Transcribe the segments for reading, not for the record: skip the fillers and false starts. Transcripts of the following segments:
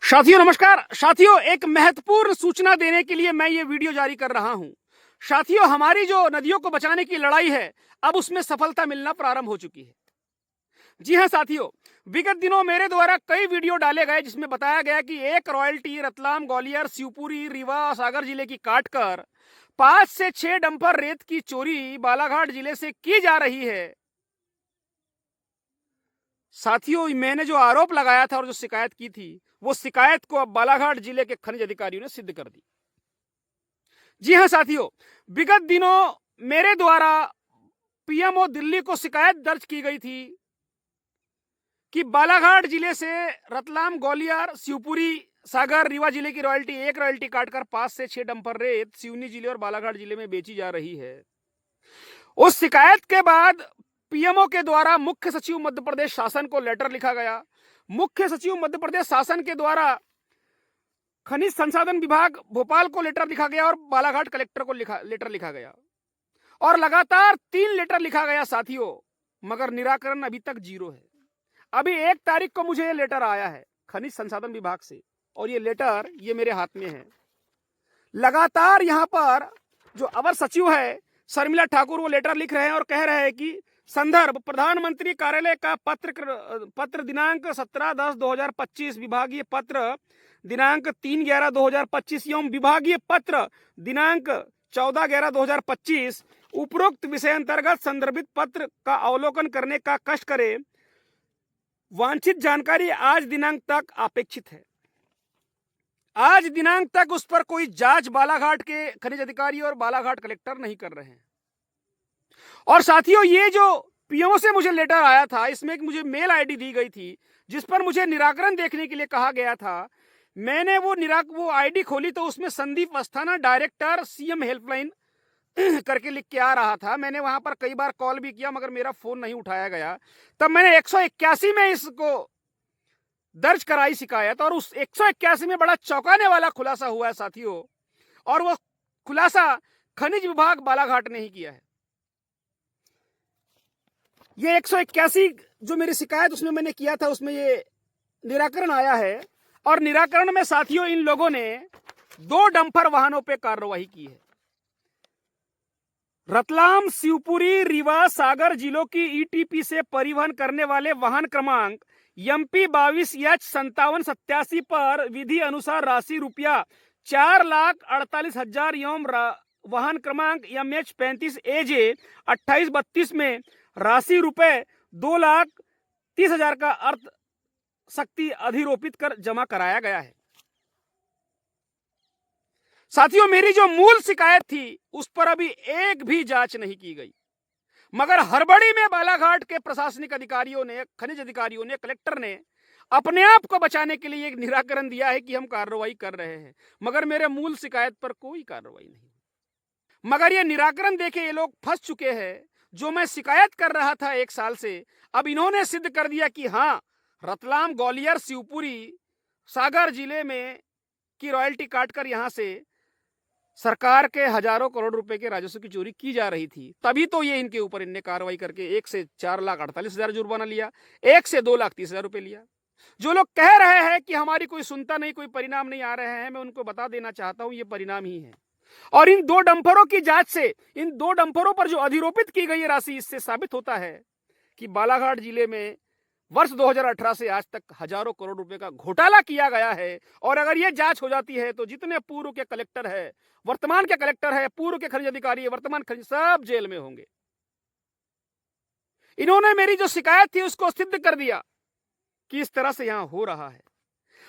साथियों नमस्कार। साथियों, एक महत्वपूर्ण सूचना देने के लिए मैं ये वीडियो जारी कर रहा हूं। साथियों, हमारी जो नदियों को बचाने की लड़ाई है, अब उसमें सफलता मिलना प्रारंभ हो चुकी है। जी हां साथियों, विगत दिनों मेरे द्वारा कई वीडियो डाले गए जिसमें बताया गया कि एक रॉयल्टी रतलाम, ग्वालियर, शिवपुरी, रीवा, सागर जिले की काटकर 5 से 6 डंपर रेत की चोरी बालाघाट जिले से की जा रही है। साथियों, मैंने जो आरोप लगाया था और जो शिकायत की थी, वो शिकायत को अब बालाघाट जिले के खनिज अधिकारियों ने सिद्ध कर दी। जी हां साथियों, विगत दिनों मेरे द्वारा पीएमओ दिल्ली को शिकायत दर्ज की गई थी कि बालाघाट जिले से रतलाम, ग्वालियर, शिवपुरी, सागर, रीवा जिले की एक रॉयल्टी काटकर 5 से 6 डंपर रेत सिवनी जिले और बालाघाट जिले में बेची जा रही है। उस शिकायत के बाद पीएमओ के द्वारा मुख्य सचिव मध्य प्रदेश शासन को लेटर लिखा गया। मुख्य सचिव मध्य प्रदेश शासन के द्वारा खनिज संसाधन विभाग भोपाल को लेटर लिखा गया और बालाघाट कलेक्टर को लेटर लिखा गया और लगातार 3 लेटर लिखा गया साथियों, मगर निराकरण अभी तक 0 है। अभी 1 तारीख को मुझे ये लेटर आया है खनिज संसाधन विभाग से और ये लेटर ये मेरे हाथ में है। लगातार यहाँ पर जो अवर सचिव है शर्मिला ठाकुर, वो लेटर लिख रहे हैं और कह रहे हैं कि संदर्भ प्रधानमंत्री कार्यालय का पत्र दिनांक 17/10/2025, विभागीय पत्र दिनांक 3/11/2025 एवं विभागीय पत्र दिनांक 14/11/2025 उपरोक्त विषय अंतर्गत संदर्भित पत्र का अवलोकन करने का कष्ट करे। वांछित जानकारी आज दिनांक तक अपेक्षित है। आज दिनांक तक उस पर कोई जांच बालाघाट के खनिज अधिकारी और बालाघाट कलेक्टर नहीं कर रहे हैं। और साथियों, ये जो पीएमओ से मुझे लेटर आया था, इसमें एक मुझे मेल आईडी दी गई थी जिस पर मुझे निराकरण देखने के लिए कहा गया था। मैंने वो आईडी खोली तो उसमें Sandeep Asthana, director CM helpline करके लिख के आ रहा था। मैंने वहां पर कई बार कॉल भी किया मगर मेरा फोन नहीं उठाया गया। तब मैंने 181 में इसको दर्ज कराई शिकायत और उस 181 में बड़ा चौंकाने वाला खुलासा हुआ है साथियों, और वो खुलासा खनिज विभाग बालाघाट ने ही किया है। ये 181 जो मेरी शिकायत उसमें मैंने किया था, उसमें ये निराकरण आया है और निराकरण में साथियों इन लोगों ने 2 डंपर वाहनों पे कार्रवाई की है। रतलाम, शिवपुरी, रीवा, सागर जिलों की ईटीपी से परिवहन करने वाले वाहन क्रमांक MP 22H5787 पर विधि अनुसार राशि ₹4,48,000 एवं वाहन क्रमांक MH 35AJ 2832 में राशि ₹2,30,000 का अर्थ शक्ति अधिरोपित कर जमा कराया गया है। साथियों, मेरी जो मूल शिकायत थी उस पर अभी एक भी जांच नहीं की गई, मगर हड़बड़ी में बालाघाट के प्रशासनिक अधिकारियों ने, खनिज अधिकारियों ने, कलेक्टर ने अपने आप को बचाने के लिए एक निराकरण दिया है कि हम कार्रवाई कर रहे हैं, मगर मेरे मूल शिकायत पर कोई कार्रवाई नहीं। मगर ये निराकरण देके ये लोग फंस चुके हैं। जो मैं शिकायत कर रहा था 1 साल से, अब इन्होंने सिद्ध कर दिया कि हाँ, रतलाम, ग्वालियर, शिवपुरी, सागर जिले में की रॉयल्टी काटकर यहां से सरकार के हजारों करोड़ रुपए के राजस्व की चोरी की जा रही थी। तभी तो ये इनके ऊपर इनने कार्रवाई करके 1 से 4,48,000 जुर्माना लिया, 1 से 2,30,000 रुपए लिया। जो लोग कह रहे हैं कि हमारी कोई सुनता नहीं, कोई परिणाम नहीं आ रहे हैं, मैं उनको बता देना चाहता हूं ये परिणाम ही है। और इन 2 डंपरों की जांच से, इन 2 डंपरों पर जो अधिरोपित की गई राशि, इससे साबित होता है कि बालाघाट जिले में वर्ष 2018 से आज तक हजारों करोड़ रुपए का घोटाला किया गया है। और अगर यह जांच हो जाती है तो जितने पूर्व के कलेक्टर है, वर्तमान के कलेक्टर है, पूर्व के खनिज अधिकारी है, वर्तमान खनिज, सब जेल में होंगे। इन्होंने मेरी जो शिकायत थी उसको सिद्ध कर दिया कि इस तरह से यहां हो रहा है।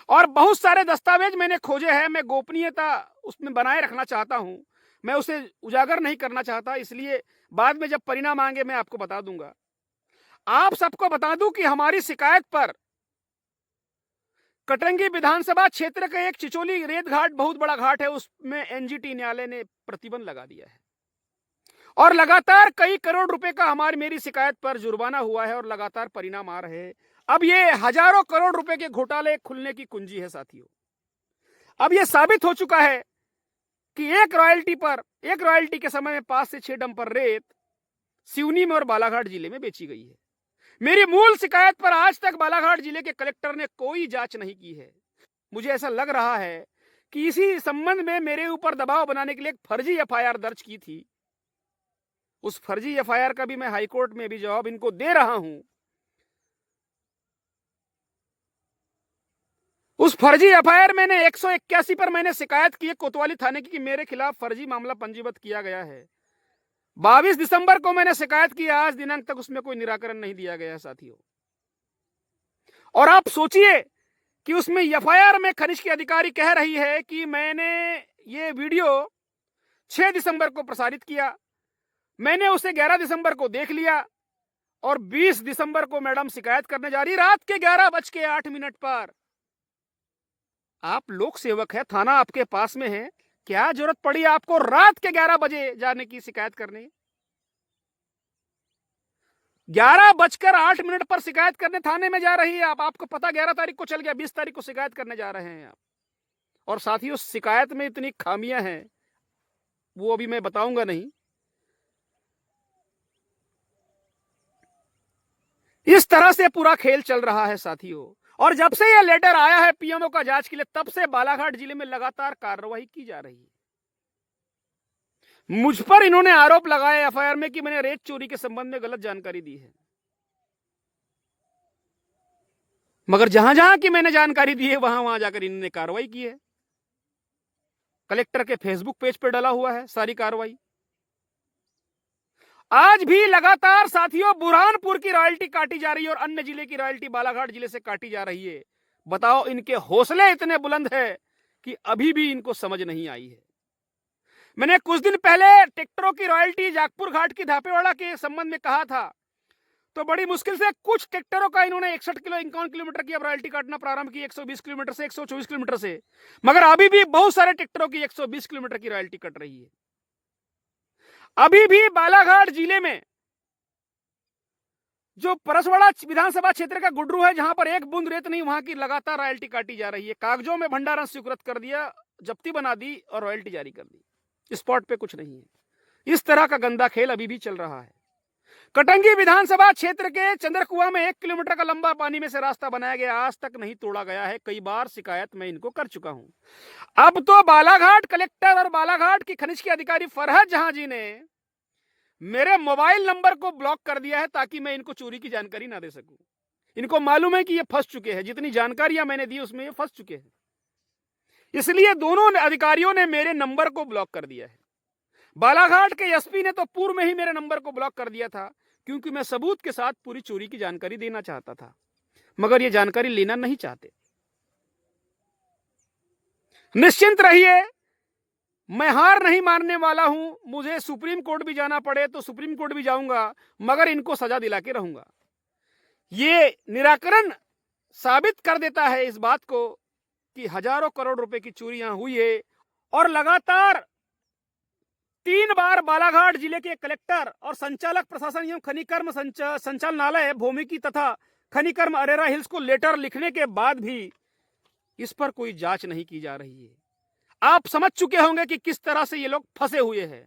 और बहुत सारे दस्तावेज मैंने खोजे हैं, मैं गोपनीयता उसमें बनाए रखना चाहता हूं, मैं उसे उजागर नहीं करना चाहता, इसलिए बाद में जब परिणाम आएंगे मैं आपको बता दूंगा। आप सबको बता दूं कि हमारी शिकायत पर कटंगी विधानसभा क्षेत्र का एक चिचोली रेत घाट, बहुत बड़ा घाट है, उसमें एनजीटी न्यायालय ने प्रतिबंध लगा दिया है और लगातार कई करोड़ रुपए का मेरी शिकायत पर जुर्माना हुआ है और लगातार परिणाम आ रहे हैं। अब ये हजारों करोड़ रुपए के घोटाले खुलने की कुंजी है साथियों। अब ये साबित हो चुका है कि एक रॉयल्टी के समय में 5 से 6 डंपर रेत सिवनी में और बालाघाट जिले में बेची गई है। मेरी मूल शिकायत पर आज तक बालाघाट जिले के कलेक्टर ने कोई जांच नहीं की है। मुझे ऐसा लग रहा है कि इसी संबंध में मेरे ऊपर दबाव बनाने के लिए एक फर्जी एफआईआर दर्ज की थी। उस फर्जी एफआईआर का भी मैं हाईकोर्ट में भी जवाब इनको दे रहा हूं। उस फर्जी एफआईआर मैंने 181 पर मैंने शिकायत की है कोतवाली थाने की कि मेरे खिलाफ फर्जी मामला पंजीबद्ध किया गया है। 22 दिसंबर को मैंने शिकायत की, आज दिनांक तक उसमें कोई निराकरण नहीं दिया गया साथियों। और आप सोचिए कि उसमें एफआईआर में खनिज की अधिकारी कह रही है कि मैंने ये वीडियो 6 दिसंबर को प्रसारित किया, मैंने उसे 11 दिसंबर को देख लिया और 20 दिसंबर को मैडम शिकायत करने जा रही रात के 11:08 पर। आप लोक सेवक है, थाना आपके पास में है, क्या जरूरत पड़ी आपको रात के 11 बजे जाने की शिकायत करने? 11:08 पर शिकायत करने थाने में जा रही है आप। आपको पता 11 तारीख को चल गया, 20 तारीख को शिकायत करने जा रहे हैं आप। और साथियों शिकायत में इतनी खामियां हैं वो अभी मैं बताऊंगा नहीं। इस तरह से पूरा खेल चल रहा है साथियों। और जब से यह लेटर आया है पीएमओ का जांच के लिए, तब से बालाघाट जिले में लगातार कार्रवाई की जा रही है। मुझ पर इन्होंने आरोप लगाया एफआईआर में कि मैंने रेत चोरी के संबंध में गलत जानकारी दी है, मगर जहां जहां की मैंने जानकारी दी है वहां वहां जाकर इन्होंने कार्रवाई की है। कलेक्टर के फेसबुक पेज पर डाला हुआ है सारी कार्रवाई। आज भी लगातार साथियों बुरहानपुर की रॉयल्टी काटी जा रही है और अन्य जिले की रॉयल्टी बालाघाट जिले से काटी जा रही है। बताओ इनके हौसले इतने बुलंद है कि अभी भी इनको समझ नहीं आई है। मैंने कुछ दिन पहले ट्रैक्टरों की रॉयल्टी जागपुर घाट की धापेवाड़ा के संबंध में कहा था, तो बड़ी मुश्किल से कुछ ट्रैक्टरों का इन्होंने 51 किलोमीटर की अब रॉयल्टी काटना प्रारंभ की, 120 किलोमीटर से 124 किलोमीटर से। मगर अभी भी बहुत सारे ट्रैक्टरों की 120 किलोमीटर की रॉयल्टी कट रही है। अभी भी बालाघाट जिले में जो परसवाड़ा विधानसभा क्षेत्र का गुड्रू है, जहां पर एक बूंद रेत नहीं, वहां की लगातार रॉयल्टी काटी जा रही है। कागजों में भंडारण स्वीकृत कर दिया, जब्ती बना दी और रॉयल्टी जारी कर दी। स्पॉट पे कुछ नहीं है। इस तरह का गंदा खेल अभी भी चल रहा है। कटंगी विधानसभा क्षेत्र के चंद्रकुआ में 1 किलोमीटर का लंबा पानी में से रास्ता बनाया गया, आज तक नहीं तोड़ा गया है। कई बार शिकायत मैं इनको कर चुका हूं। अब तो बालाघाट कलेक्टर और बालाघाट की खनिज के अधिकारी फरहद जहां जी ने मेरे मोबाइल नंबर को ब्लॉक कर दिया है ताकि मैं इनको चोरी की जानकारी ना दे सकूं। इनको मालूम है कि ये फंस चुके हैं, जितनी जानकारियां मैंने दी उसमें ये फंस चुके हैं। इसलिए दोनों अधिकारियों ने मेरे नंबर को ब्लॉक कर दिया है। बालाघाट के एसपी ने तो पूर्व में ही मेरे नंबर को ब्लॉक कर दिया था, क्योंकि मैं सबूत के साथ पूरी चोरी की जानकारी देना चाहता था, मगर ये जानकारी लेना नहीं चाहते। निश्चिंत रहिए, मैं हार नहीं मानने वाला हूं। मुझे सुप्रीम कोर्ट भी जाना पड़े तो सुप्रीम कोर्ट भी जाऊंगा, मगर इनको सजा दिला के रहूंगा। ये निराकरण साबित कर देता है इस बात को कि हजारों करोड़ रुपए की चोरी यहां हुई है। और लगातार 3 बार बालाघाट जिले के कलेक्टर और संचालक प्रशासन एवं खनिकर्म संचालनालय भौमिकी तथा खनिकर्म अरेरा हिल्स को लेटर लिखने के बाद भी इस पर कोई जांच नहीं की जा रही है। आप समझ चुके होंगे कि किस तरह से ये लोग फंसे हुए हैं।